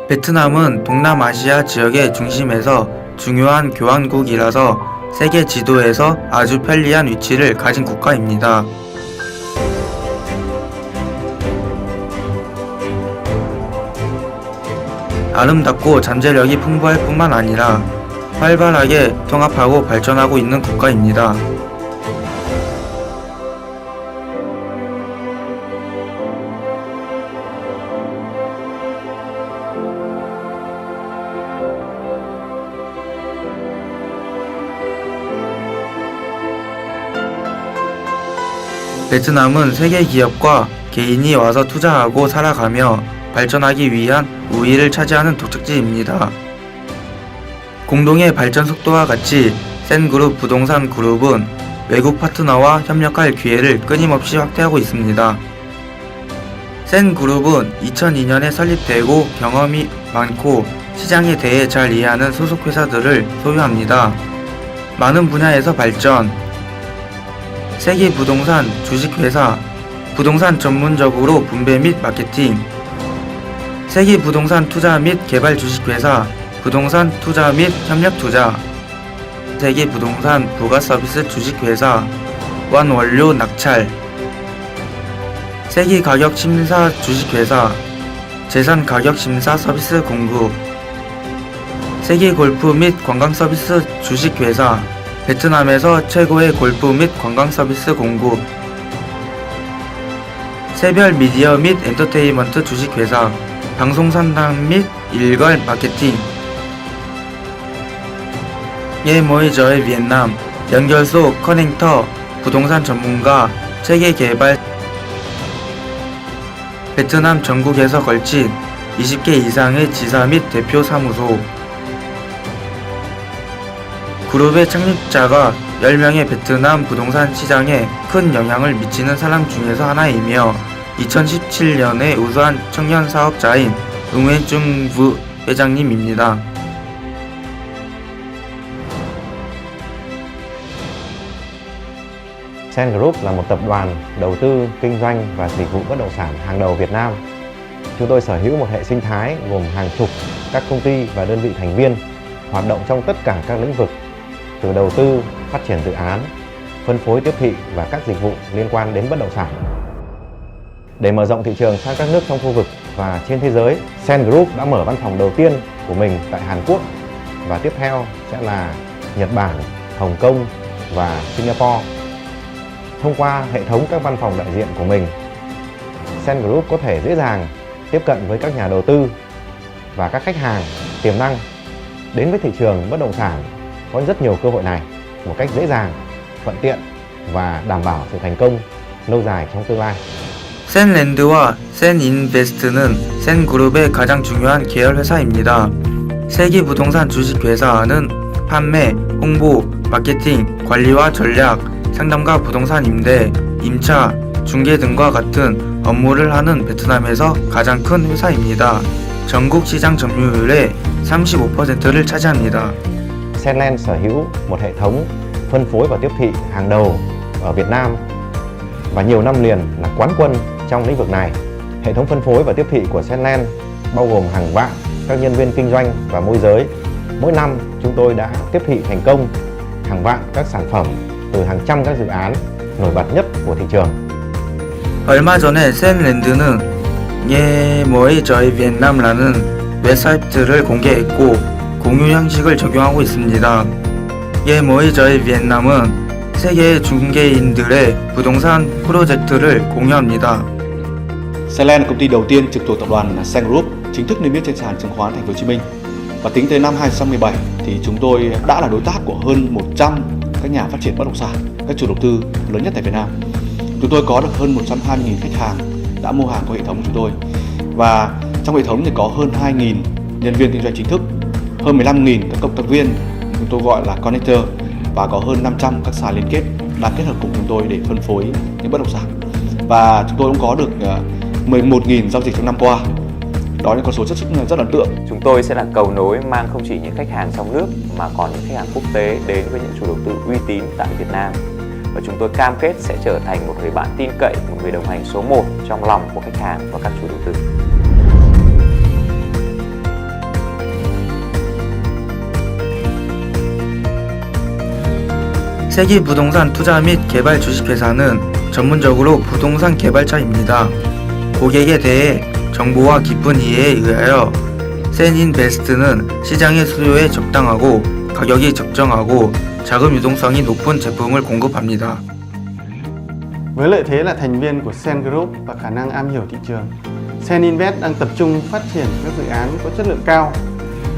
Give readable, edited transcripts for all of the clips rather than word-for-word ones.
베트남은 동남아시아 지역의 중심에서 중요한 교환국이라서 세계 지도에서 아주 편리한 위치를 가진 국가입니다. 아름답고 잠재력이 풍부할 뿐만 아니라 활발하게 통합하고 발전하고 있는 국가입니다. 베트남은 세계 기업과 개인이 와서 투자하고 살아가며 발전하기 위한 우위를 차지하는 독특지입니다. 공동의 발전 속도와 같이 센그룹 부동산 그룹은 외국 파트너와 협력할 기회를 끊임없이 확대하고 있습니다. 센그룹은 2002년에 설립되고 경험이 많고 시장에 대해 잘 이해하는 소속 회사들을 소유합니다. 많은 분야에서 발전, 세계 부동산 주식회사, 부동산 전문적으로 분배 및 마케팅, 세계 부동산 투자 및 개발 주식회사, 부동산 투자 및 협력 투자, 세계 부동산 부가 서비스 주식회사, 원원료 낙찰, 세계 가격 심사 주식회사, 재산 가격 심사 서비스 공급, 세계 골프 및 관광 서비스 주식회사, 베트남에서 최고의 골프 및 관광 서비스 공급, 새별 미디어 및 엔터테인먼트 주식회사, 방송 산당 및 일괄 마케팅, 예모이저의 비엔남, 연결소 커넥터, 부동산 전문가, 체계 개발, 베트남 전국에서 걸친 20개 이상의 지사 및 대표 사무소, 그룹의 창립자가 10명의 베트남 부동산 시장에 큰 영향을 미치는 사람 중에서 하나이며 2017년에 우수한 청년 사업자인 응웬중부 회장님입니다. CENLAND là một tập đoàn đầu tư, kinh doanh và dịch vụ bất động sản hàng đầu Việt Nam. Chúng tôi sở hữu một hệ sinh thái gồm hàng chục các công ty và đơn vị thành viên hoạt động trong tất cả các lĩnh vực, từ đầu tư, phát triển dự án, phân phối tiếp thị và các dịch vụ liên quan đến bất động sản. Để mở rộng thị trường sang các nước trong khu vực và trên thế giới, CENLAND đã mở văn phòng đầu tiên của mình tại Hàn Quốc và tiếp theo sẽ là Nhật Bản, Hồng Kông và Singapore. Thông qua hệ thống các văn phòng đại diện của mình, CENLAND có thể dễ dàng tiếp cận với các nhà đầu tư và các khách hàng tiềm năng đến với thị trường bất động sản. Có rất nhiều cơ hội này một cách dễ dàng, thuận tiện và đảm bảo sự thành công lâu dài trong tương lai. 센랜드와 센인베스트는 센그룹의 가장 중요한 계열 회사입니다. 세계 부동산 주식회사는 판매, 홍보, 마케팅, 관리와 전략, 상담과 부동산 임대, 임차, 중개 등과 같은 업무를 하는 베트남에서 가장 큰 회사입니다. 전국 시장 점유율의 35%를 차지합니다. CENLAND sở hữu một hệ thống phân phối và tiếp thị hàng đầu ở Việt Nam và nhiều năm liền là quán quân trong lĩnh vực này. Hệ thống phân phối và tiếp thị của CENLAND bao gồm hàng vạn các nhân viên kinh doanh và môi giới. Mỗi năm chúng tôi đã tiếp thị thành công hàng vạn các sản phẩm từ hàng trăm các dự án nổi bật nhất của thị trường. 얼마 전에 센랜드는 예모의 저희 비엔남라는 웹사이트를 공개했고 공유 형식을 적용하고 있습니다. 예모의 저희 비엔남은 세계 중개인들의 부동산 프로젝트를 공유합니다. CENLAND là công ty đầu tiên trực thuộc tập đoàn CENLAND chính thức niêm yết trên sàn chứng khoán Thành phố Hồ Chí Minh. Và tính tới năm 2017 thì chúng tôi đã là đối tác của hơn 100 các nhà phát triển bất động sản, các chủ đầu tư lớn nhất tại Việt Nam. Chúng tôi có được hơn 120.000 khách hàng đã mua hàng qua hệ thống của chúng tôi. Và trong hệ thống thì có hơn 2.000 nhân viên kinh doanh chính thức, hơn 15.000 các cộng tác viên chúng tôi gọi là connector và có hơn 500 các sàn liên kết đang kết hợp cùng chúng tôi để phân phối những bất động sản. Và chúng tôi cũng có được 11.000 giao dịch trong năm qua. Đó là con số rất ấn tượng. Chúng tôi sẽ là cầu nối mang không chỉ những khách hàng trong nước mà còn những khách hàng quốc tế đến với những chủ đầu tư uy tín tại Việt Nam. Và chúng tôi cam kết sẽ trở thành một người bạn tin cậy, một người đồng hành số 1 trong lòng của khách hàng và các chủ đầu tư. 세기 부동산 투자 및 개발 주식회사는 전문적으로 부동산 개발처입니다. 고객에 대해 정보와 깊은 이해에 의하여 샌인베스트는 시장의 수요에 적당하고 가격이 적정하고 자금 유동성이 높은 제품을 공급합니다. Với lợi thế là thành viên của Sen Group và khả năng am hiểu thị trường, Sen Invest đang tập trung phát triển các dự án có chất lượng cao,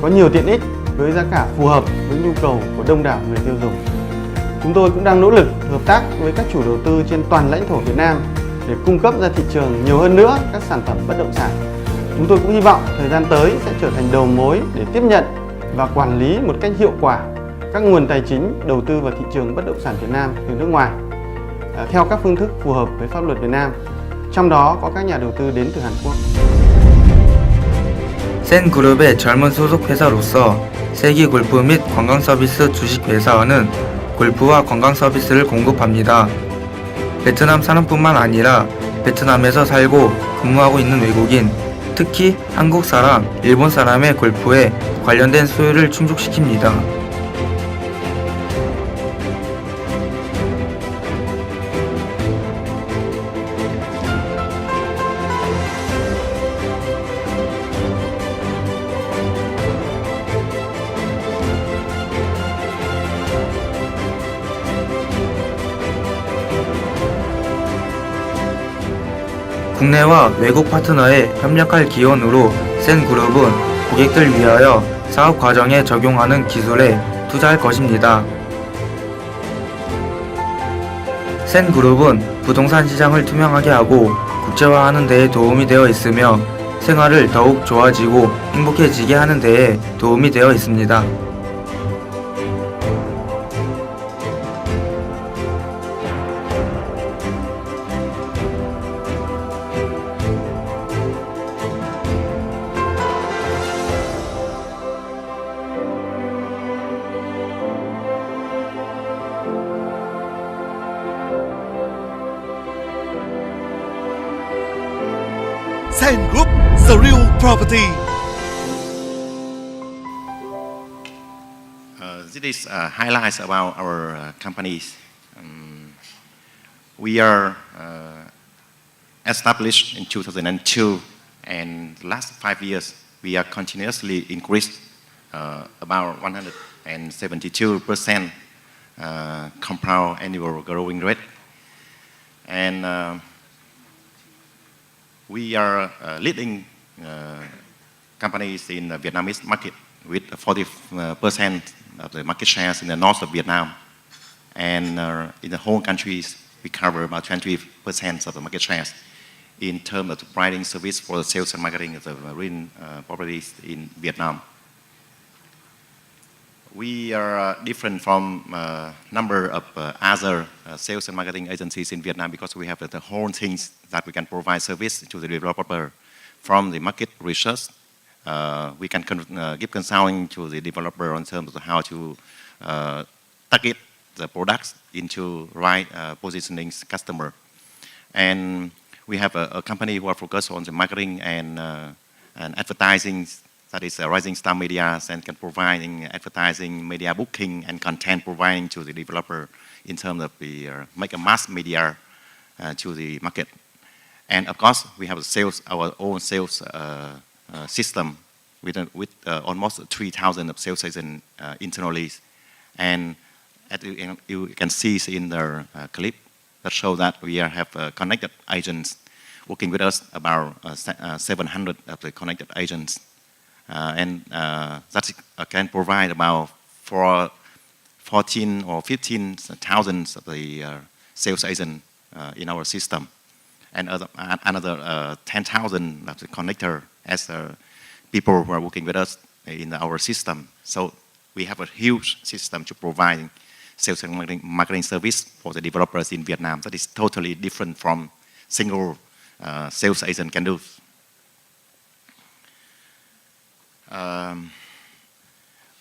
có nhiều tiện ích với giá cả phù hợp với nhu cầu của đông đảo người tiêu dùng. Chúng tôi cũng đang nỗ lực hợp tác với các chủ đầu tư trên toàn lãnh thổ Việt Nam để cung cấp ra thị trường nhiều hơn nữa các sản phẩm bất động sản. Chúng tôi cũng hy vọng thời gian tới sẽ trở thành đầu mối để tiếp nhận và quản lý một cách hiệu quả các nguồn tài chính đầu tư vào thị trường bất động sản Việt Nam từ nước ngoài theo các phương thức phù hợp với pháp luật Việt Nam, trong đó có các nhà đầu tư đến từ Hàn Quốc. 센그룹의 젊은 소속 회사로서 세기 골프 및 관광 서비스 주식 회사는 골프와 관광 서비스를 공급합니다. 베트남 산업뿐만 아니라 베트남에서 살고 근무하고 있는 외국인, 특히 한국 사람, 일본 사람의 골프에 관련된 수요를 충족시킵니다. 국내와 외국 파트너의 협력할 기원으로 센그룹은 고객들 위하여 사업 과정에 적용하는 기술에 투자할 것입니다. 센그룹은 부동산 시장을 투명하게 하고 국제화하는 데에 도움이 되어 있으며 생활을 더욱 좋아지고 행복해지게 하는 데에 도움이 되어 있습니다. CEN Group, the real property. This is highlights about our companies. We are established in 2002, and last 5 years we are continuously increased about 172% compound annual growing rate, and we are leading companies in the Vietnamese market with 40% of the market shares in the north of Vietnam. And in the whole countries, we cover about 20% of the market shares in terms of providing service for the sales and marketing of the marine properties in Vietnam. We are different from a number of other sales and marketing agencies in Vietnam because we have the whole things that we can provide service to the developer from the market research. We can give consulting to the developer in terms of how to target the products into right positioning customer. And we have a company who are focused on the marketing and advertising. That is Rising Star Media and can provide advertising, media booking, and content providing to the developer in terms of the make a mass media to the market. And of course, we have our own sales system with almost 3,000 of sales agents internally. And as you can see in the clip that show that we have connected agents working with us, about 700 of the connected agents. And that can provide about 14 or 15,000 of the sales agents in our system, and another 10,000 of the connector as people who are working with us in our system. So we have a huge system to provide sales and marketing service for the developers in Vietnam. That is totally different from single sales agent can do.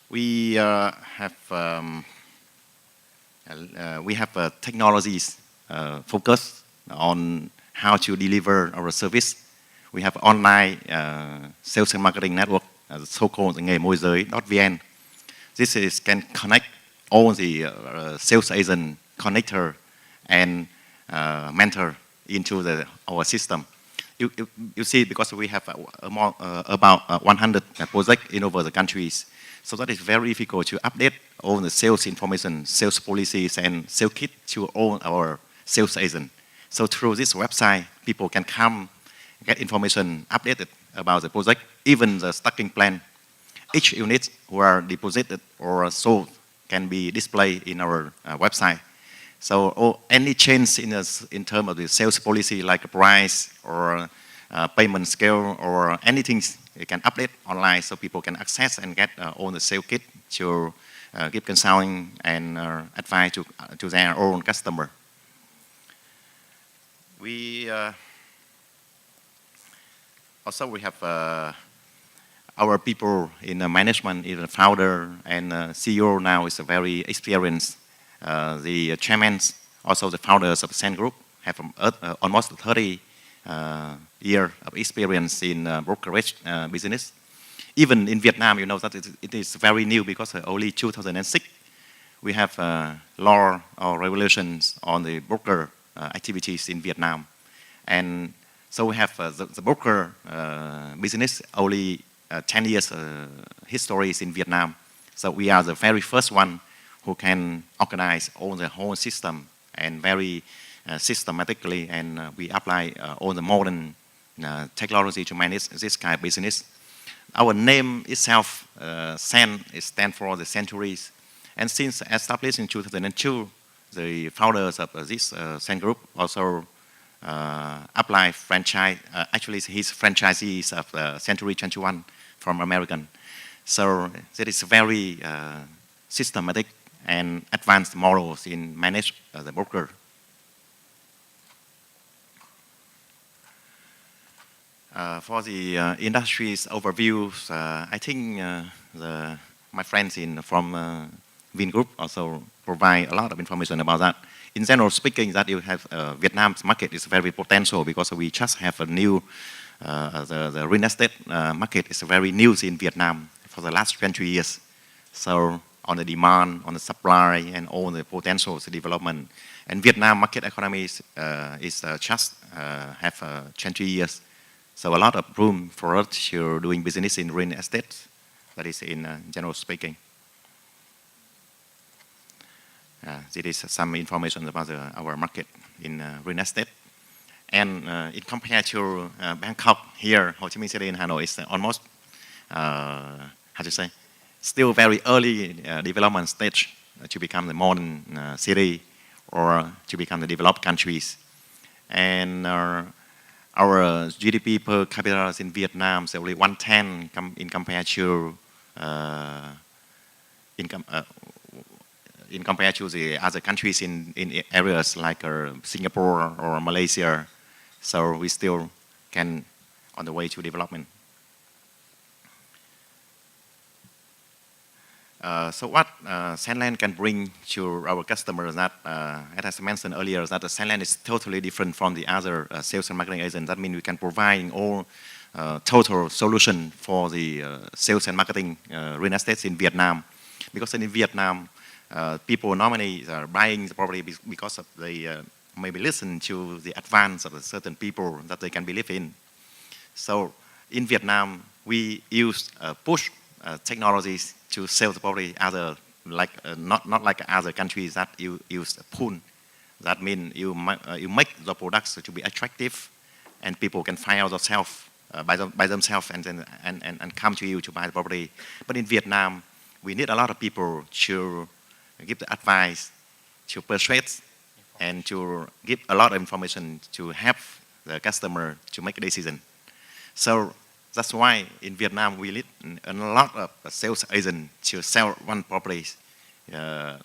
We have technologies focused on how to deliver our service. We have online sales and marketing network, so-called nghề môi giới.vn. This can connect all the sales agent, connector, and mentor into our system. You see, because we have about 100 projects in over the countries, so that is very difficult to update all the sales information, sales policies, and sales kit to all our sales agents. So through this website, people can come, get information updated about the project, even the stocking plan. Each unit were deposited or sold can be displayed in our website. So any change in terms of the sales policy, like price or payment scale or anything, you can update online so people can access and get all the sales kit to give consulting and advice to their own customer. We also have our people in management, even founder and CEO now is a very experienced. The chairmen, also the founders of the CEN Group, have almost 30 years of experience in brokerage business. Even in Vietnam, you know that it is very new because only 2006 we have law or regulations on the broker activities in Vietnam. And so we have the broker business only 10 years histories in Vietnam. So we are the very first one who can organize all the whole system and very systematically, and we apply all the modern technology to manage this kind of business. Our name itself, CEN, stands for the centuries. And since established in 2002, the founders of this CEN Group also apply franchise. Actually, he's franchisees of Century 21 from American. So that is very systematic and advanced models in manage the broker. For the industry's overviews, I think my friends from Vin Group also provide a lot of information about that. In general speaking, that you have Vietnam's market is very potential because we just have a new, the real estate market is very new in Vietnam for the last 20 years. So on the demand, on the supply, and all the potential development. And Vietnam market economy is just have 20 years. So a lot of room for us to doing business in real estate. That is in general speaking. This is some information about our market in real estate. And in compared to Bangkok here, Ho Chi Minh City in Hanoi is almost, how to say, still very early development stage to become the modern city or to become the developed countries. And our GDP per capita in Vietnam is only 110 in compared to in compared to the other countries in areas like Singapore or Malaysia. So we still can on the way to development. So what CENLAND can bring to our customers that, as I mentioned earlier, that the CENLAND is totally different from the other sales and marketing agents. That means we can provide all total solution for the sales and marketing real estate in Vietnam. Because in Vietnam, people normally are buying the property because of they maybe listen to the advance of a certain people that they can believe in. So in Vietnam, we use push technologies to sell the property other like not like other countries that you use pull. That means you make the products to be attractive, and people can find out themselves by themselves and come to you to buy the property. But in Vietnam, we need a lot of people to give the advice, to persuade, and to give a lot of information to help the customer to make a decision. So that's why in Vietnam we need a lot of sales agents to sell one property,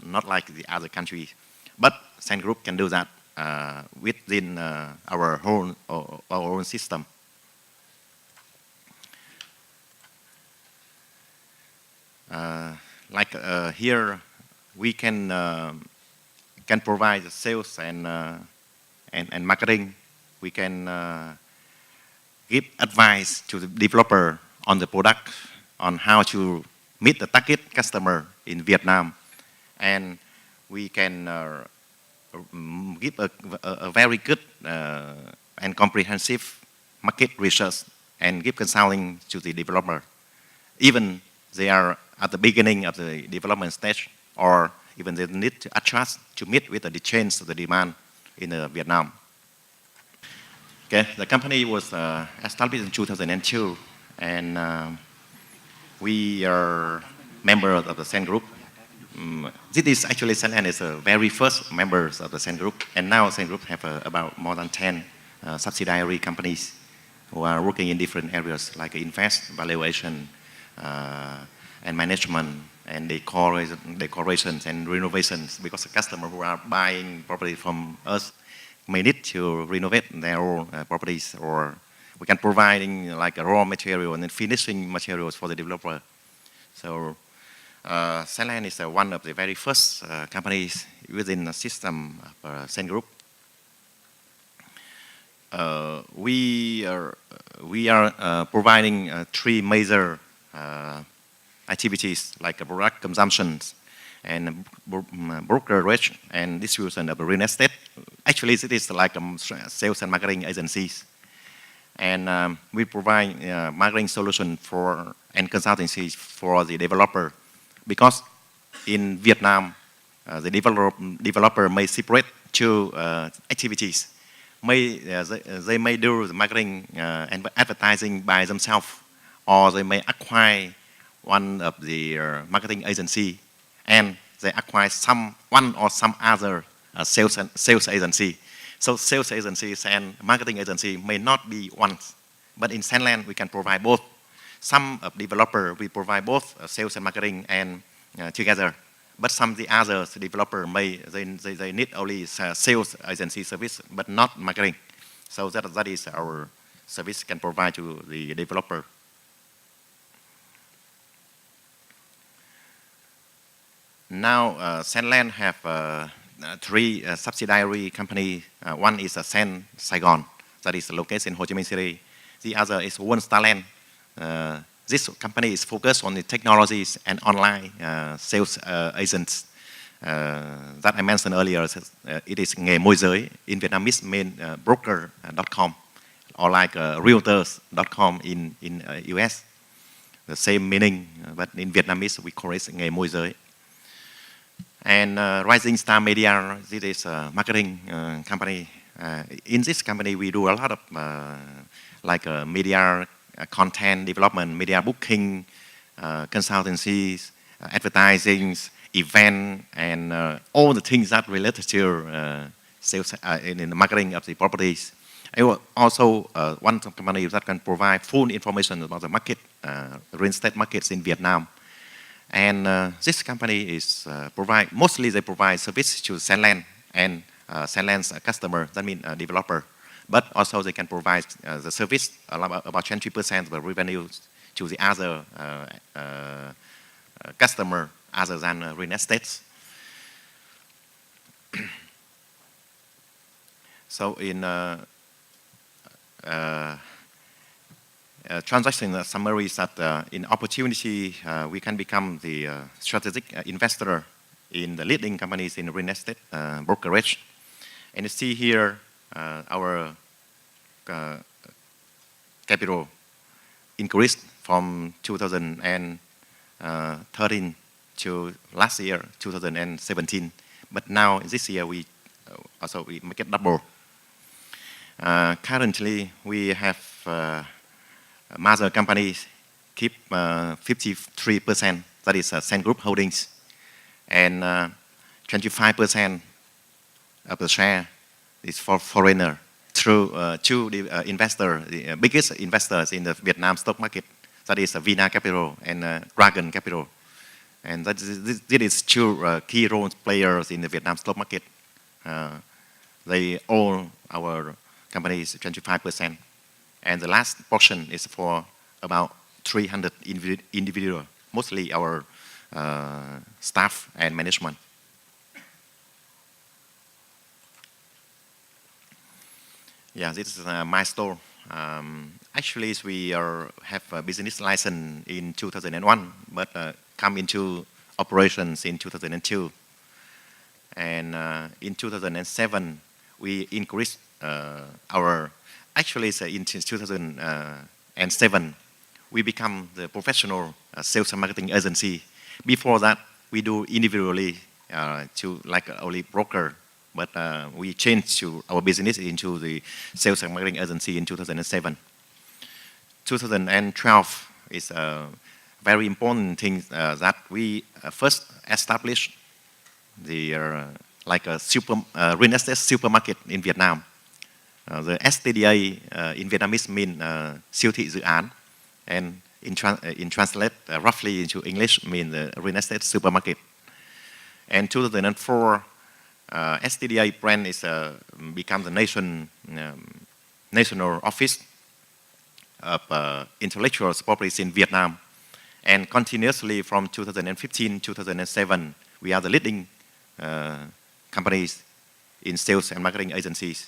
not like the other countries. But CEN Group can do that within our own system. Here we can provide the sales and marketing. We can give advice to the developer on the product, on how to meet the target customer in Vietnam. and we can give a very good and comprehensive market research and give consulting to the developer, even they are at the beginning of the development stage, or even they need to adjust to meet with the change of the demand in Vietnam. Okay, the company was established in 2002, and we are members of the CEN Group. This is actually CENLAND is the very first members of the CEN Group, and now CEN Group have about more than 10 subsidiary companies who are working in different areas like invest, valuation, and management, and decorations and renovations, because the customer who are buying property from us may need to renovate their own properties, or we can providing like a raw material and then finishing materials for the developer. So CENLAND is one of the very first companies within the system of CEN Group. We are providing three major activities like product consumptions and brokerage and distribution of real estate. Actually, it is like sales and marketing agencies. And we provide marketing solution for and consultancy for the developer, because in Vietnam, the developer may separate two activities. They may do the marketing and advertising by themselves, or they may acquire one of the marketing agency, and they acquire one or some other sales agency. So sales agencies and marketing agency may not be one, but in CENLAND we can provide both. Some of developer we provide both sales and marketing and together, but some of the others developer they need only sales agency service but not marketing. So that is our service can provide to the developer. Now CENLAND have three subsidiary companies. One is CEN Saigon, that is located in Ho Chi Minh City. The other is One Starland. This company is focused on the technologies and online sales agents that I mentioned earlier. It is nghề môi giới. In Vietnamese mean broker.com, or like realtors.com in US. The same meaning, but in Vietnamese we call it nghề môi giới. And Rising Star Media, this is a marketing company. In this company, we do a lot of like media content development, media booking, consultancies, advertising, event, and all the things that related to sales in the marketing of the properties. Also, one company that can provide full information about the market, real estate markets in Vietnam. And this company is mostly they provide service to CENLAND and CENLAND's customer, that means developer. But also they can provide the service about 20% of the revenue to the other customer other than real estate. So in transaction summary is that in opportunity we can become the strategic investor in the leading companies in real estate brokerage. And you see here our capital increased from 2013 to last year 2017. But now this year we make it double. Currently we have mother companies keep 53%, that is CEN Group Holdings, and 25% of the share is for foreigner through two investors, the biggest investors in the Vietnam stock market, that is Vina Capital and Dragon Capital. And this is two key role players in the Vietnam stock market. They own our companies 25%. And the last portion is for about 300 individuals, mostly our staff and management. Yeah, this is my store. Actually, we have a business license in 2001, but come into operations in 2002. And in 2007, we increased actually it's in 2007, we become the professional sales and marketing agency. Before that, we do individually to like only broker, but we changed to our business into the sales and marketing agency in 2007. 2012 is a very important thing that we first established the like a real estate supermarket in Vietnam. The STDA in Vietnamese mean siêu thị dự án, and in translate roughly into English mean the real estate supermarket. And 2004, STDA brand is become the national office of intellectual properties in Vietnam. And continuously from 2015-2007, we are the leading companies in sales and marketing agencies.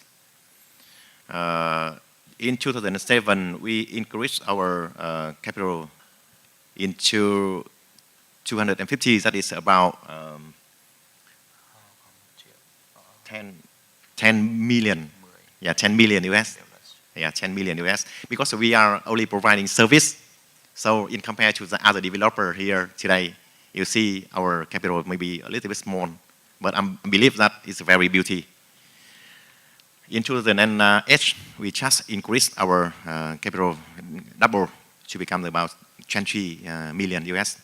In 2007, we increased our capital into 250. That is about 10 million. Yeah, 10 million US. Yeah, 10 million US. Because we are only providing service. So in compared to the other developer here today, you see our capital may be a little bit small, but I believe that it's very beauty. In 2008, we just increased our capital double to become about 20 million US.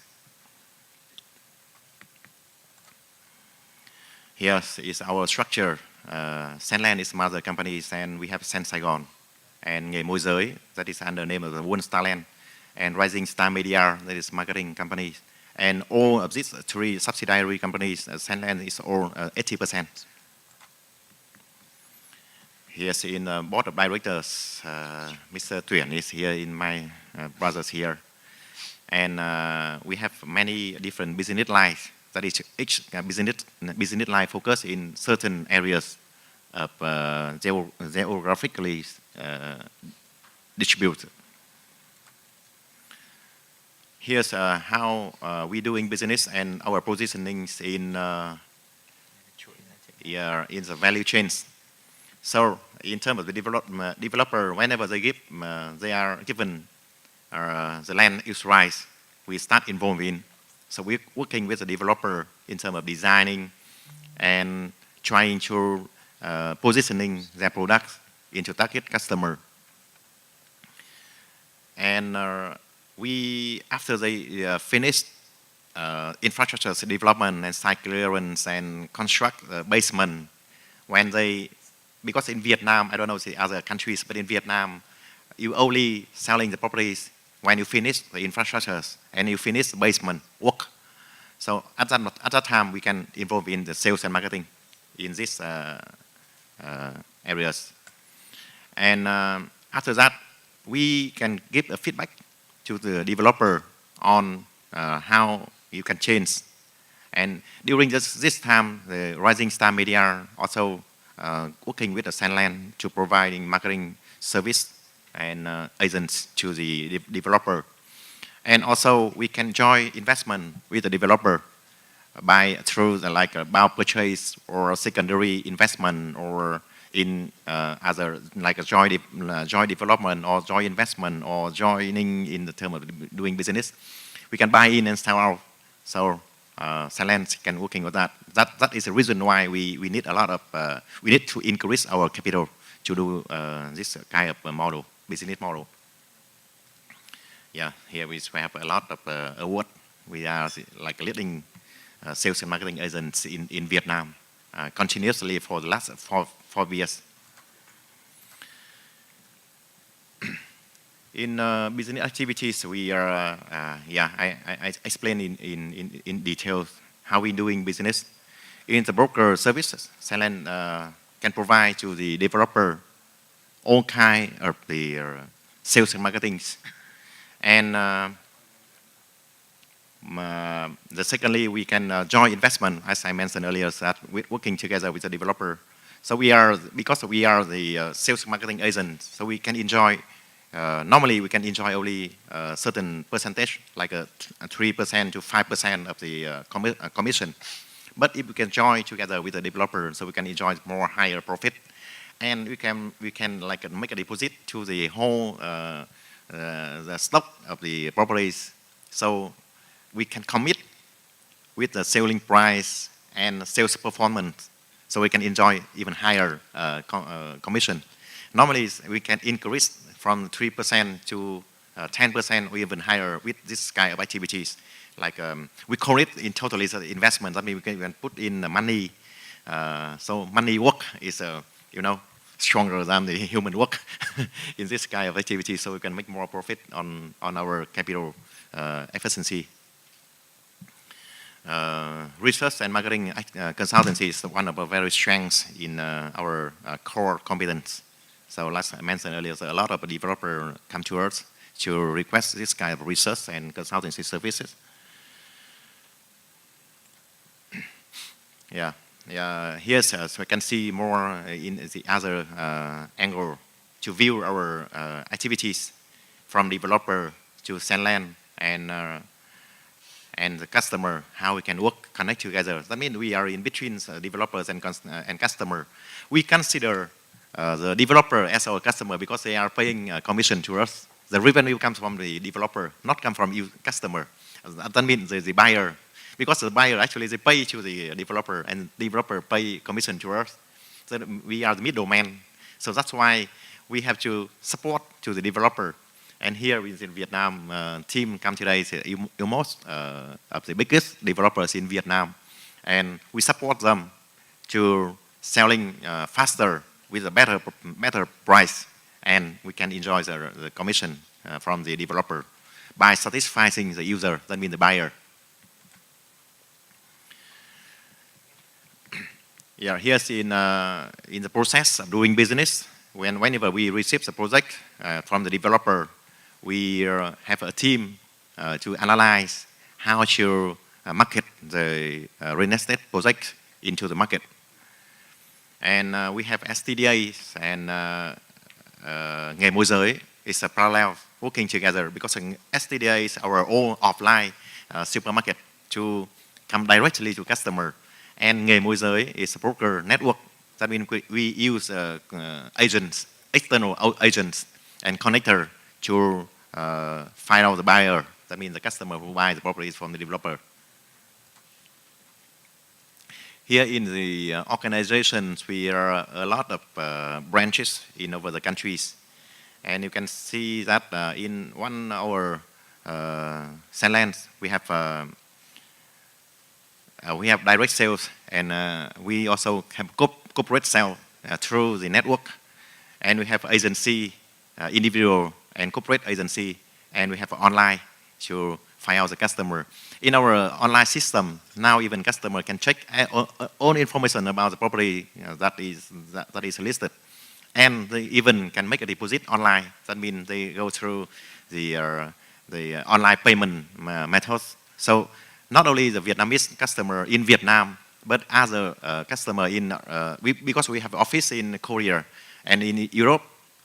Here is our structure. CENLAND is mother companies, and we have Sen Saigon and Nghề Môi Giới, that is under the name of the One Star Land, and Rising Star Media, that is marketing company. And all of these three subsidiary companies, CENLAND is all 80%. Here's in the board of directors, Mr. Tuyển is here, in my brothers here. And we have many different business lines. That is, each business line focus in certain areas of geographically distributed. Here's how we doing business and our positionings in the value chains. So in terms of the developer, whenever they are given the land use rights, we start involving. So we're working with the developer in terms of designing and trying to positioning their products into target customer. And after they finish infrastructure development and site clearance and construct basement, because in Vietnam, I don't know the other countries, but in Vietnam, you only selling the properties when you finish the infrastructures and you finish the basement work. So at that time, we can involve in the sales and marketing in these areas. And after that, we can give a feedback to the developer on how you can change. And during this time, the Rising Star Media also working with the CENLAND to providing marketing service and agents to the developer. And also we can join investment with the developer through the bulk purchase or secondary investment, or in other like a joint development or joint investment or joining in the term of doing business. We can buy in and sell out. So CENLAND can working with that. That is the reason why we need a lot of we need to increase our capital to do this kind of model, business model. Yeah, here we have a lot of award. We are like leading sales and marketing agents in Vietnam continuously for the last 4 years. In business activities, we are, I explain in detail how we doing business. In the broker services, CENLAND can provide to the developer all kind of the sales and marketing. And secondly, we can join investment, as I mentioned earlier, that we're working together with the developer. So because we are the sales marketing agent, so we can enjoy. Normally, we can enjoy only a certain percentage, like a 3% to 5% of the commission. But if we can join together with the developer, so we can enjoy more higher profit, and we can like make a deposit to the whole the stock of the properties. So we can commit with the selling price and sales performance, so we can enjoy even higher commission. Normally, we can increase from 3% to 10% or even higher with this kind of activities. Like we call it in total is an investment. That means we can put in the money. So money work is stronger than the human work in this kind of activity. So we can make more profit on our capital efficiency. Research and marketing consultancy is one of our very strengths in our core competence. So as I mentioned earlier, so a lot of developers come to us to request this kind of research and consultancy services. Here, so we can see more in the other angle to view our activities from developer to CENLAND and the customer, how we can work, connect together. That means we are in between developers and customer. We consider the developer as our customer because they are paying commission to us. The revenue comes from the developer, not come from you, customer. That means the buyer. Because the buyer actually they pay to the developer and developer pay commission to us. So we are the middleman. So that's why we have to support to the developer. And here in Vietnam, team come today is almost of the biggest developers in Vietnam. And we support them to selling faster with a better price. And we can enjoy the commission from the developer by satisfying the user, that means the buyer. Here's in the process of doing business. Whenever we receive the project from the developer, we have a team to analyze how to market the real estate project into the market. And we have STDAs and nghề môi giới is a parallel working together because STDA is our own offline supermarket to come directly to customer. And nghề môi giới is a broker network. That means we use agents, external agents and connector to find out the buyer. That means the customer who buys the properties from the developer. Here in the organizations, we are a lot of branches in over the countries. And you can see that in one of our CENLAND, we have direct sales, and we also have corporate sale through the network, and we have agency, individual and corporate agency, and we have online to find out the customer. In our online system, now even customer can check all information about the property that is listed, and they even can make a deposit online. That means they go through the online payment methods. So not only the Vietnamese customer in Vietnam, but other customer in because we have office in Korea and in Europe,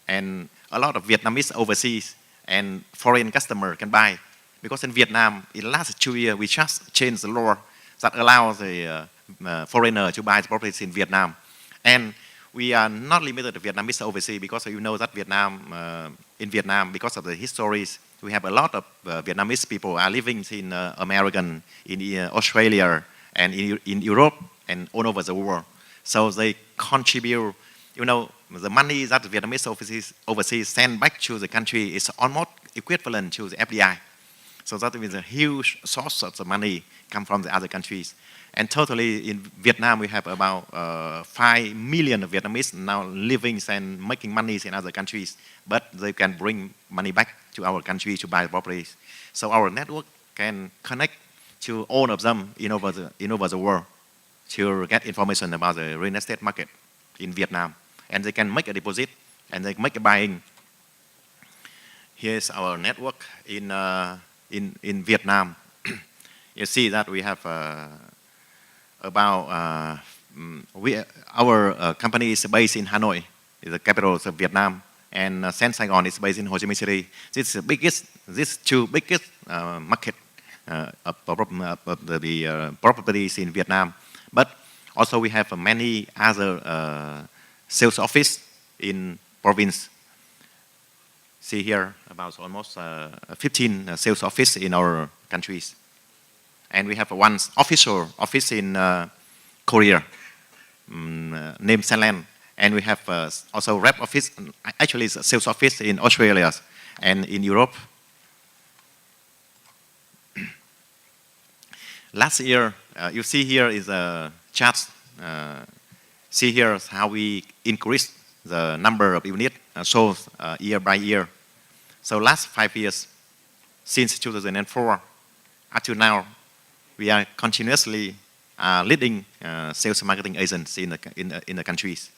and a lot of Vietnamese overseas and foreign customer can buy. Because in Vietnam, in the last 2 years, we just changed the law that allows the foreigner to buy the properties in Vietnam. And we are not limited to Vietnamese overseas because you know that in Vietnam, because of the histories, we have a lot of Vietnamese people are living in American, in Australia, and in Europe, and all over the world. So they contribute, the money that the Vietnamese overseas send back to the country is almost equivalent to the FDI. So that means a huge source of the money come from the other countries. And totally in Vietnam, we have about 5 million Vietnamese now living and making money in other countries, but they can bring money back to our country to buy properties. So our network can connect to all of them in over the world to get information about the real estate market in Vietnam. And they can make a deposit and they make a buying. Here's our network in Vietnam. You see that we have our company is based in Hanoi, the capital of Vietnam, and Saigon is based in Ho Chi Minh City. These two biggest market of the properties in Vietnam. But also we have many other sales office in province. See here, about almost 15 sales office in our countries. And we have one official office in Korea, named CENLAND. And we have also rep office, actually it's a sales office in Australia and in Europe. Last year, you see here is a chart. See here how we increased the number of units sold year by year. So last 5 years, since 2004 up to now, we are continuously leading sales and marketing agents in the countries.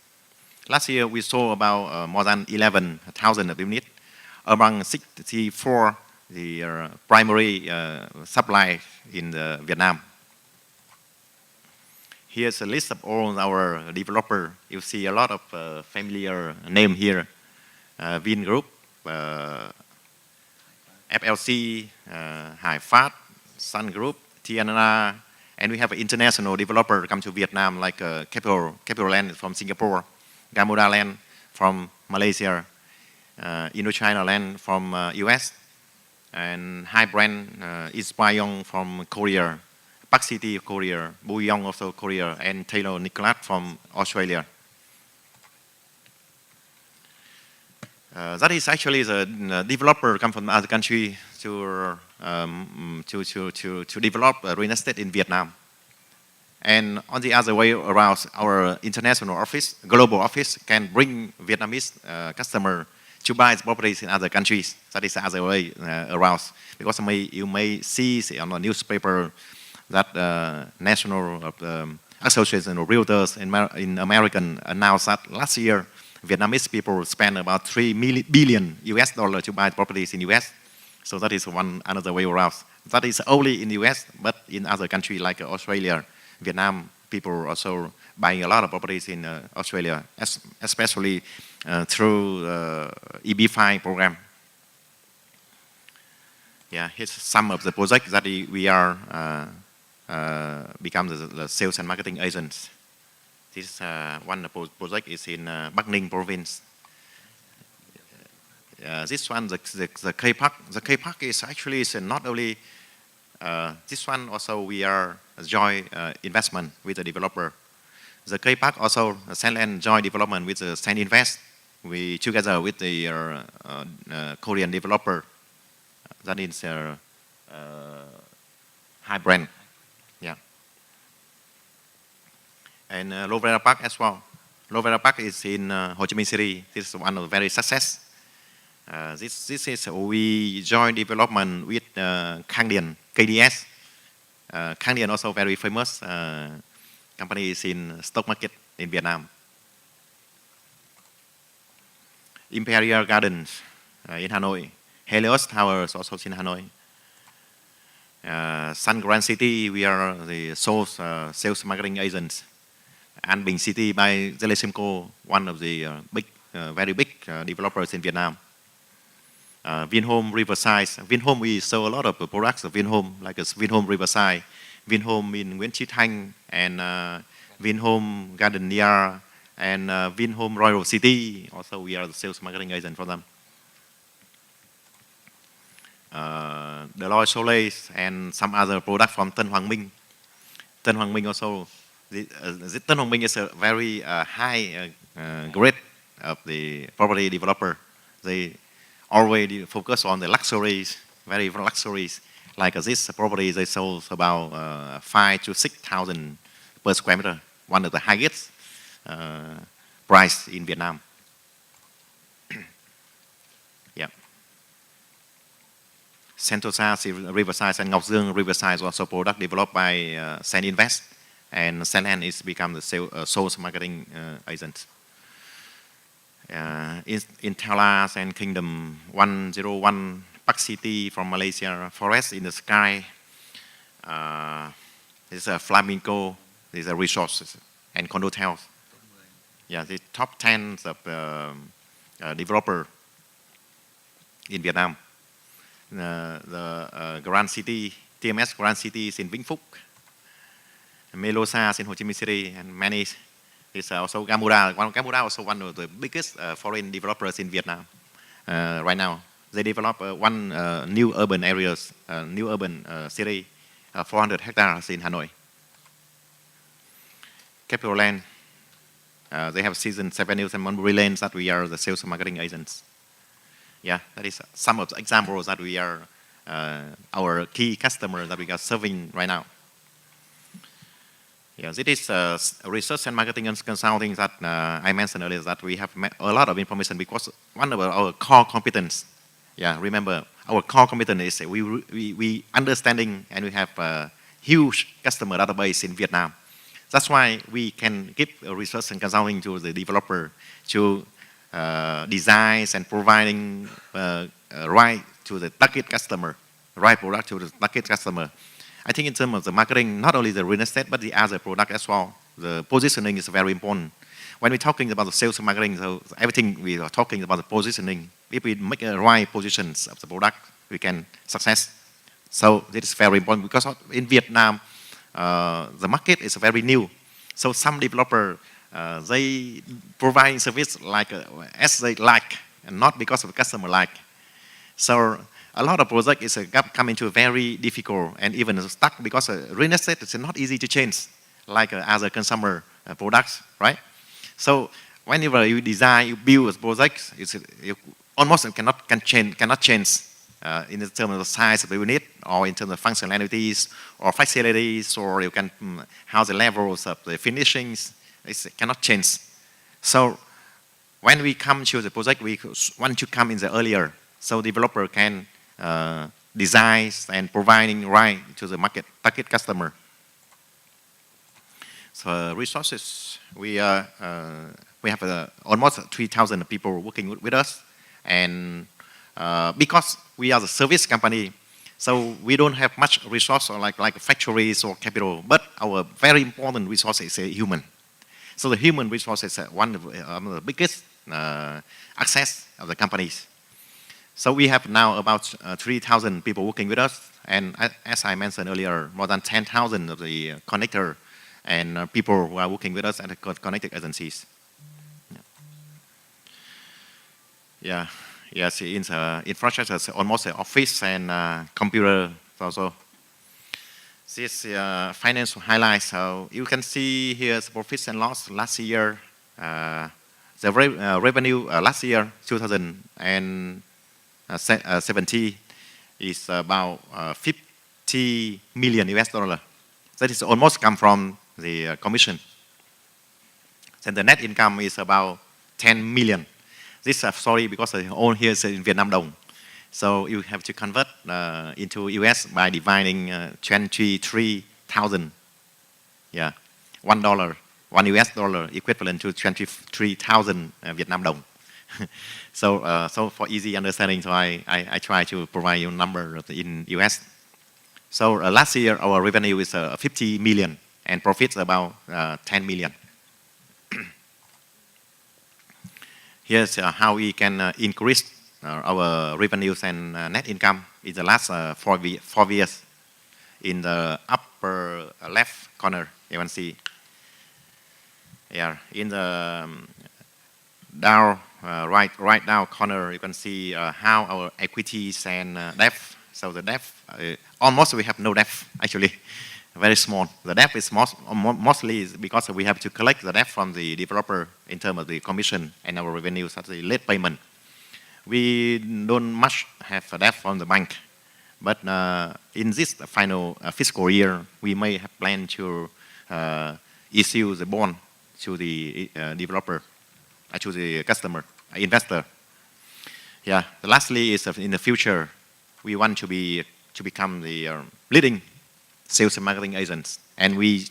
Last year, we sold about more than 11,000 units among 64 the primary supply in Vietnam. Here's a list of all our developers. You see a lot of familiar names here. Vingroup, FLC, Hải Phát, Sun Group, Tianara, and we have an international developer come to Vietnam like Capital Land from Singapore, Gamuda Land from Malaysia, Indochina Land from US, and High Brand Ispayong from Korea, Park City of Korea, Buyong also Korea, and Taylor Nicholas from Australia. That is actually the developer come from other country to develop real estate in Vietnam. And on the other way around, our international office, global office, can bring Vietnamese customer to buy properties in other countries. That is the other way around. Because you may see on the newspaper that National Association of Realtors in American announced that last year, Vietnamese people spent about $3 billion US to buy properties in US. So that is another way around. That is only in the US, but in other countries like Australia, Vietnam, people also buying a lot of properties in Australia, especially through EB5 program. Yeah, here's some of the projects that we are become the sales and marketing agents. This one project is in Bắc Ninh province. This one, the K Park. The K Park is actually not only this one. Also, we are a joint investment with the developer. The K Park also CENLAND joint development with the CENINVEST. We together with the Korean developer. That is High Brand. Yeah. And Lovera Park as well. Lovera Park is in Ho Chi Minh City. This is one of very success. This is we joint development with Khang Dien, KDS. Khang Dien also very famous company is in stock market in Vietnam. Imperial Gardens in Hanoi. Helios Towers also in Hanoi. Sun Grand City, we are the sales marketing agents. An Bình City by Zelesimco, one of the very big developers in Vietnam. Vinhome Riverside. Vinhome, we sell a lot of products of Vinhome, like Vinhome Riverside, Vinhome in Nguyễn Chí Thanh, and Vinhome Gardenia, and Vinhome Royal City. Also, we are the sales marketing agent for them. Deloitte Soleil and some other product from Tân Hoàng Minh. Tân Hoàng Minh also. Tân Hoàng Minh is a very high grade of the property developer. They always focus on the luxuries, very luxuries. Like this property, they sold about 5,000 to 6,000 per square meter. One of the highest price in Vietnam. Yeah. Sentosa Riverside and Ngọc Dương Riverside is also product developed by CENINVEST, and CENLAND is become the sales marketing agent. In Talas and Kingdom 101, Park City from Malaysia, Forest in the Sky. This is a Flamingo. These are resources and condo hotels. Yeah, the top 10 of developer in Vietnam. The Grand City, TMS Grand City is in Vĩnh Phúc. Melosas in Ho Chi Minh City, and many. It's also Gamura. Gamura also one of the biggest foreign developers in Vietnam right now. They develop one new urban areas, new urban city, 400 hectares in Hanoi. Capital Land. They have Seasons, Avenues, and Monbury Lanes that we are the sales and marketing agents. Yeah, that is some of the examples that we are our key customers that we are serving right now. Yeah, this is research and marketing and consulting that I mentioned earlier, that we have a lot of information because one of our core competence. Yeah, remember our core competence is we understanding, and we have a huge customer database in Vietnam. That's why we can give research and consulting to the developer to design and providing right to the target customer, right product to the target customer. I think in terms of the marketing, not only the real estate, but the other product as well. The positioning is very important. When we're talking about the sales and marketing, so everything we are talking about the positioning. If we make the right positions of the product, we can success. So this is very important because in Vietnam, the market is very new. So some developer, they provide service like as they like, and not because of the customer like. So a lot of projects is come into very difficult and even stuck because real estate is not easy to change like other consumer products, right? So whenever you design, you build a project, you almost cannot change in terms of the size of the unit, or in terms of functionalities or facilities, or you can how the levels of the finishings, it cannot change. So when we come to the project, we want to come in the earlier, so developer can design and providing right to the market target customer. So resources, we have almost 3,000 people working with us, and because we are the service company, so we don't have much resource or like factories or capital, but our very important resource is human. So the human resource is one of the biggest access of the companies. So we have now about 3,000 people working with us, and as I mentioned earlier, more than 10,000 of the connector and people who are working with us at the connected agencies. Yeah. Yes, in the infrastructure, almost office and computer also. This financial highlights. So you can see here the profit and loss last year. The revenue last year, 2017, is about 50 million US dollar. That is almost come from the commission. Then the net income is about 10 million. This sorry, because I own here is in Vietnam Dong. So you have to convert into US by dividing 23,000. Yeah, $1, $1 US dollar equivalent to 23,000 Vietnam Dong. So for easy understanding, so I try to provide you a number in US. So last year our revenue is 50 million and profits about 10 million. Here's how we can increase our revenues and net income in the last 4 years. In the upper left corner, you can see. Yeah, in the down right down corner, you can see how our equities and debt. So the debt, almost we have no debt actually. Very small. The debt is mostly because we have to collect the debt from the developer in terms of the commission and our revenues at the late payment. We don't much have a debt from the bank, but in this final fiscal year, we may have planned to issue the bond to the developer, to the customer, investor. Yeah. Lastly, is in the future, we want to become the leading sales and marketing agents, and we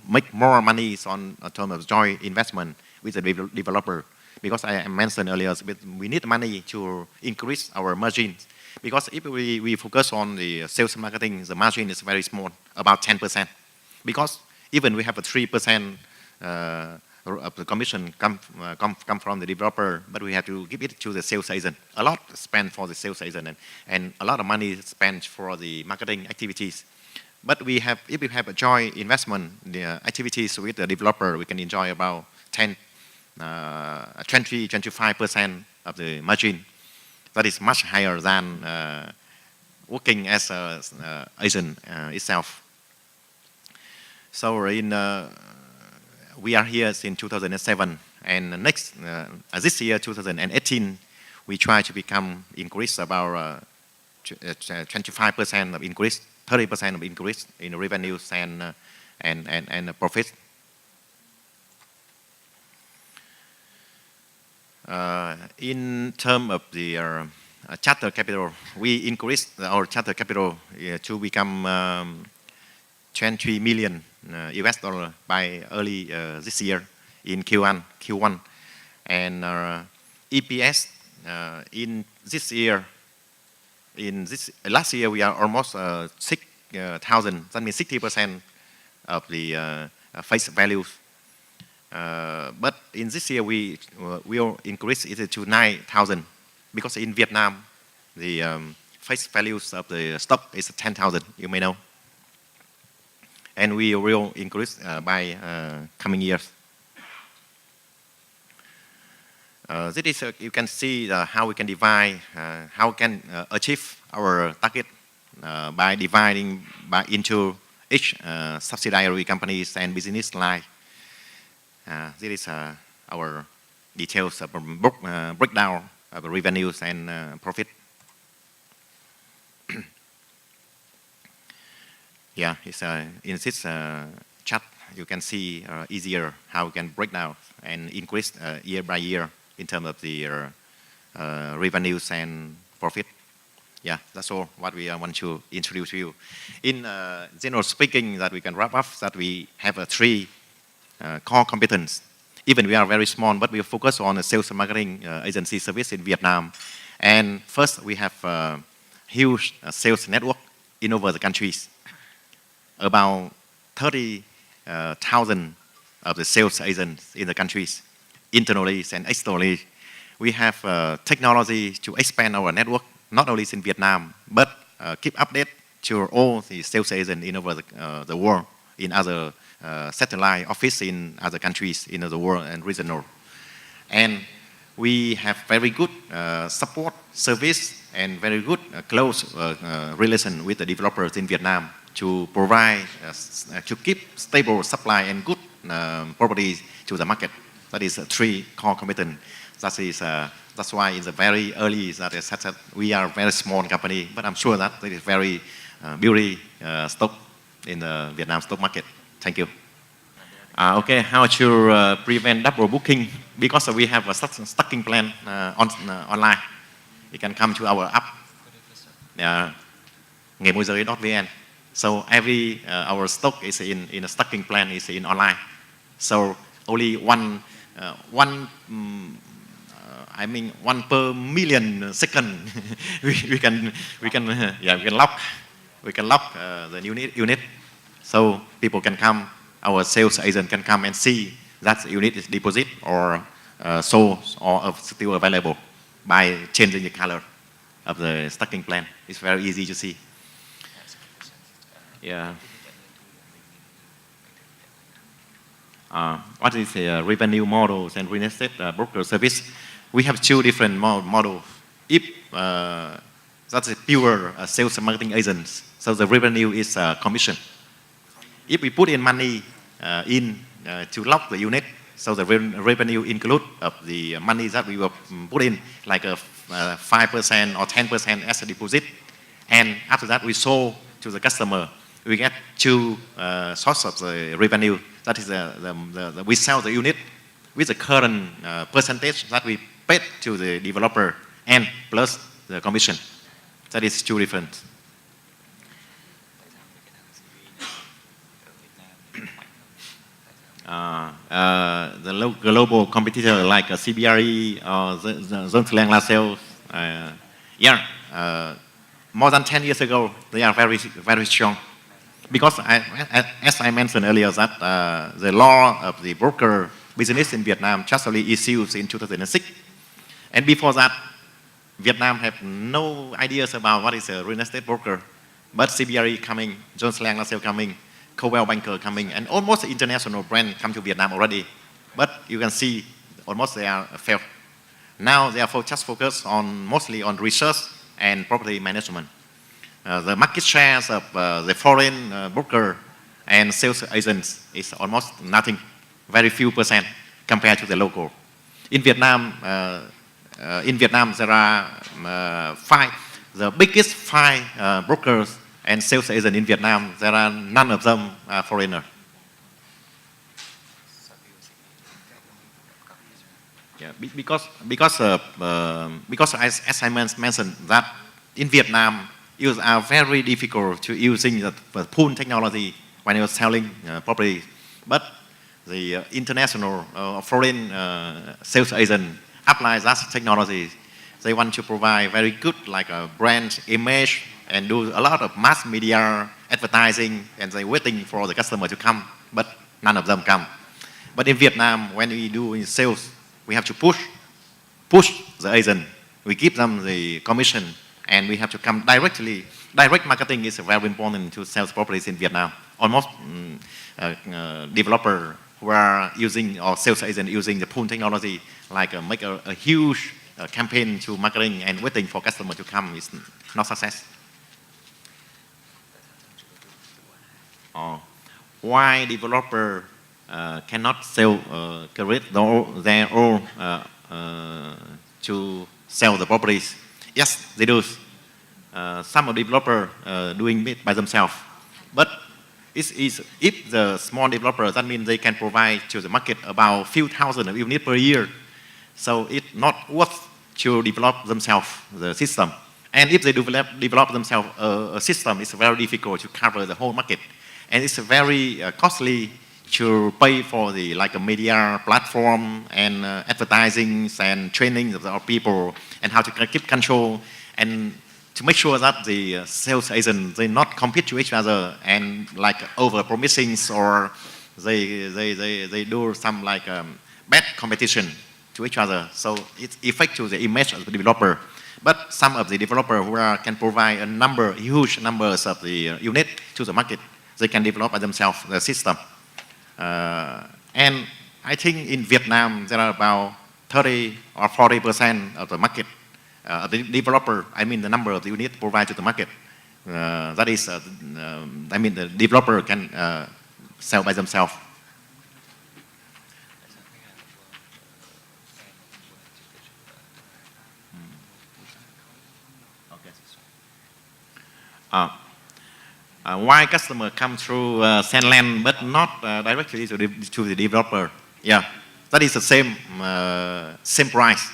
make more money on terms of joint investment with the developer, because I mentioned earlier we need money to increase our margins, because if we focus on the sales and marketing, the margin is very small, about 10%, because even we have a 3% of the commission come from the developer, but we have to give it to the sales agent. A lot spent for the sales agent, and a lot of money spent for the marketing activities. But if we have a joint investment activities with the developer, we can enjoy about 20-25% of the margin. That is much higher than working as an agent itself. So we are here since 2007, and this year, 2018, we try to increase about 25% of increase, 30% of increase in revenues and profit. In terms of the charter capital, we increased our charter capital to become 20 million US dollar by early this year in Q1. And EPS in this year, last year we are almost 6,000. That means 60% of the face values. But in this year we will increase it to 9,000 because in Vietnam the face values of the stock is 10,000. You may know. And we will increase by coming years. This is you can see how we can divide, how we can achieve our target by dividing into each subsidiary companies and business line. This is our details of breakdown of revenues and profit. Yeah, it's in this chart you can see easier how we can break down and increase year by year in terms of the revenues and profit. Yeah, that's all what we want to introduce to you. In general speaking, that we can wrap up that we have three core competence. Even we are very small, but we focus on a sales and marketing agency service in Vietnam. And first, we have a huge sales network in over the countries. About 30,000 of the sales agents in the countries, internally and externally. We have technology to expand our network, not only in Vietnam, but keep update to all the sales agents in over the world, in other satellite office in other countries in the world and regional. And we have very good support service and very good close relation with the developers in Vietnam to provide, to keep stable supply and good properties to the market. That is three core competence. That's why in the very early that we are a very small company, but I'm sure that it is very beauty stock in the Vietnam stock market. Thank you. Okay, how to prevent double booking? Because we have a stocking plan online. You can come to our app, nghemôi.vn. So every our stock is in a stocking plan is in online. So only one per million second we can lock the unit. So people can come, our sales agent can come and see that unit is deposit or sold or still available by changing the color of the stocking plan. It's very easy to see. Yeah. What is the revenue models and real estate broker service? We have two different models. If that's a pure sales and marketing agents, so the revenue is commission. If we put in money to lock the unit, so the revenue include of the money that we will put in, like a 5% or 10% as a deposit, and after that we sold to the customer. We get two sources of the revenue. That is we sell the unit with the current percentage that we paid to the developer and plus the commission. That is two different. The global competitor like CBRE or CENLAND LaSalle, more than 10 years ago, they are very, very strong. Because as I mentioned earlier, that the law of the broker business in Vietnam just only issued in 2006. And before that, Vietnam have no ideas about what is a real estate broker. But CBRE coming, Jones Lang LaSalle coming, Cowell Banker coming, and almost international brand come to Vietnam already. But you can see almost they are failed. Now they are just focused on mostly on research and property management. The market shares of the foreign broker and sales agents is almost nothing, very few percent compared to the local. In Vietnam, there are the biggest five brokers and sales agents in Vietnam. There are none of them foreigner. Yeah, because as I mentioned that in Vietnam, it are very difficult to using the pool technology when you're selling property. But the international foreign sales agent apply that technology. They want to provide very good like a brand image and do a lot of mass media advertising, and they waiting for the customer to come, but none of them come. But in Vietnam, when we do sales, we have to push the agent. We give them the commission, and we have to come directly. Direct marketing is very important to sell properties in Vietnam. Almost developer who are using, or sales agent using the pool technology, like make a huge campaign to marketing and waiting for customer to come is not success. Why developer cannot sell create their own to sell the properties? Yes, they do. Some of the developer doing it by themselves, but if the small developer, that means they can provide to the market about few thousand of units per year. So it's not worth to develop themselves the system. And if they develop themselves a system, it's very difficult to cover the whole market, and it's very costly to pay for the like a media platform and advertising and training of our people and how to keep control and to make sure that the sales agents they not compete to each other and like over promising or they do some like bad competition to each other. So it affects to the image of the developer. But some of the developer who can provide huge numbers of the unit to the market, they can develop by themselves the system. And I think in Vietnam there are about 30 or 40% of the market, the developer, I mean the number of the units provided to the market. That is, I mean the developer can sell by themselves. Why customer come through CENLAND but not directly to the developer? Yeah, that is the same price.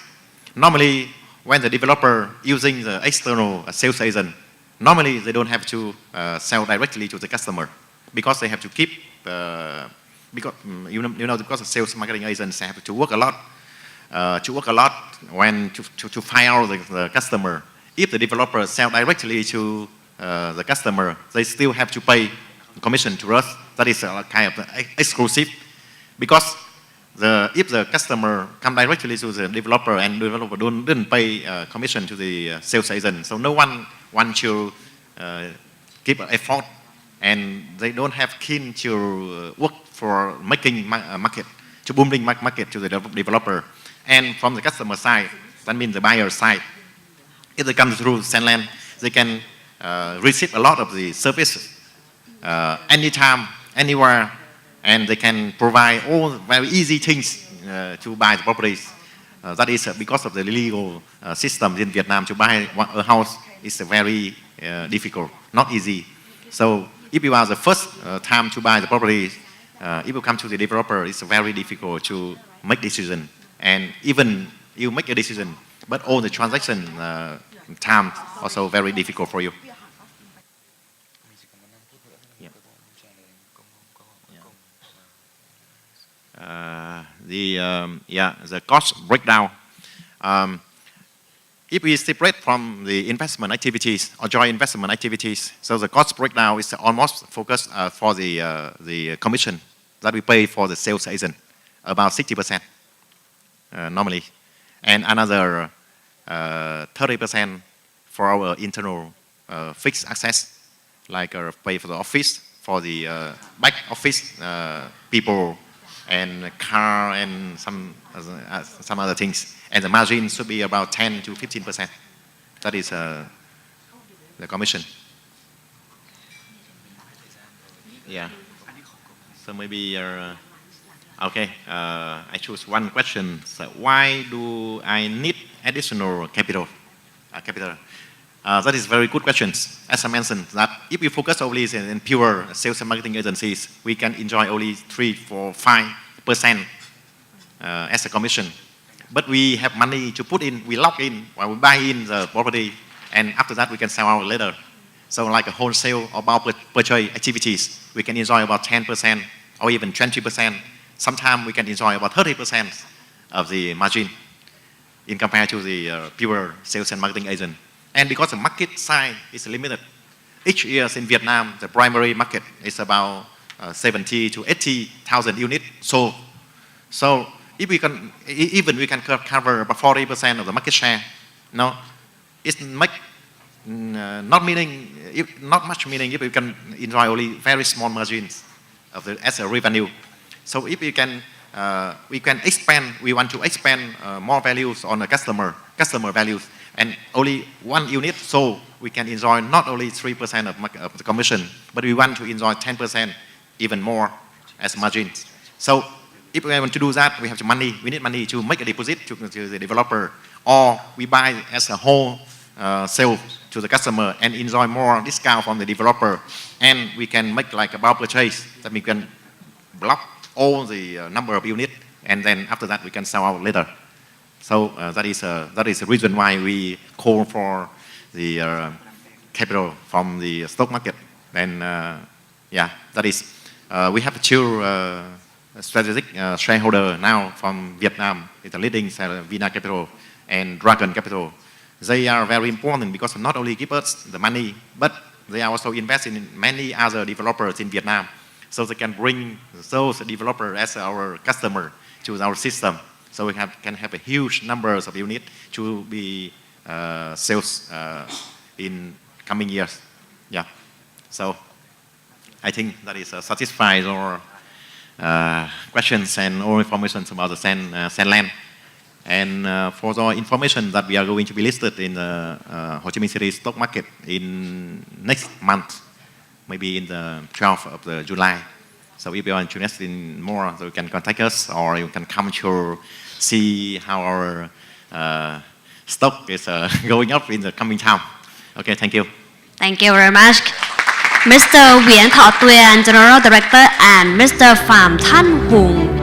Normally, when the developer using the external sales agent, normally they don't have to sell directly to the customer because they have to keep because because the sales marketing agents have to work a lot when to find out the customer. If the developer sell directly to the customer, they still have to pay commission to us. That is a kind of exclusive, because if the customer come directly to the developer and the developer didn't pay commission to the sales agent, so no one wants to give effort, and they don't have keen to work for making market, to booming market to the developer. And from the customer side, that means the buyer side, if they come through CENLAND, they can receive a lot of the services anytime, anywhere, and they can provide all very easy things to buy the properties. That is because of the legal system in Vietnam. To buy a house is very difficult, not easy. So if you are the first time to buy the property, if you come to the developer, it's very difficult to make decision. And even you make a decision, but all the transaction time also very difficult for you. The cost breakdown. If we separate from the investment activities or joint investment activities, so the cost breakdown is almost focused for the commission that we pay for the sales agent, about 60% normally, and another 30% for our internal fixed assets, like pay for the office, for the back office people, and car and some other things. And the margin should be about 10 to 15%. That is the commission. Yeah. So maybe okay. I choose one question. So why do I need additional capital? That is very good questions. As I mentioned, that if we focus only in pure sales and marketing agencies, we can enjoy only 3, 4, 5% as a commission. But we have money to put in, we lock in, while we buy in the property, and after that we can sell out later. So like a wholesale or bulk purchase activities, we can enjoy about 10% or even 20%. Sometimes we can enjoy about 30% of the margin in compared to the pure sales and marketing agent. And because the market size is limited, each year in Vietnam, the primary market is about 70 to 80,000 units sold. So if we can, even we can cover about 40% of the market share, no, it's not much meaning if we can enjoy only very small margins of as a revenue. So if we can expand, we want to expand more values on the customer values, and only one unit sold, we can enjoy not only 3% of the commission, but we want to enjoy 10%, even more as margins. So if we want to do that, we need money to make a deposit to the developer, or we buy as a whole sale to the customer and enjoy more discount from the developer, and we can make like a bulk purchase that we can block all the number of units, and then after that we can sell out later. So that is the reason why we call for the capital from the stock market. And yeah, that is we have two strategic shareholder now from Vietnam. It's the leading Vina Capital and Dragon Capital. They are very important because not only give us the money, but they are also invest in many other developers in Vietnam. So they can bring those developers as our customer to our system. So we can have a huge numbers of units to be sales in coming years. Yeah. So I think that is satisfies our questions and all information about the CENLAND. And for the information that we are going to be listed in the Ho Chi Minh City stock market in next month, maybe in the 12th of July. So if you are interested in more, so you can contact us, or you can come to see how our stock is going up in the coming time. Okay, thank you. Thank you very much. Mr. Nguyễn Thọ Tuyền, General Director, and Mr. Phạm Thanh Hùng,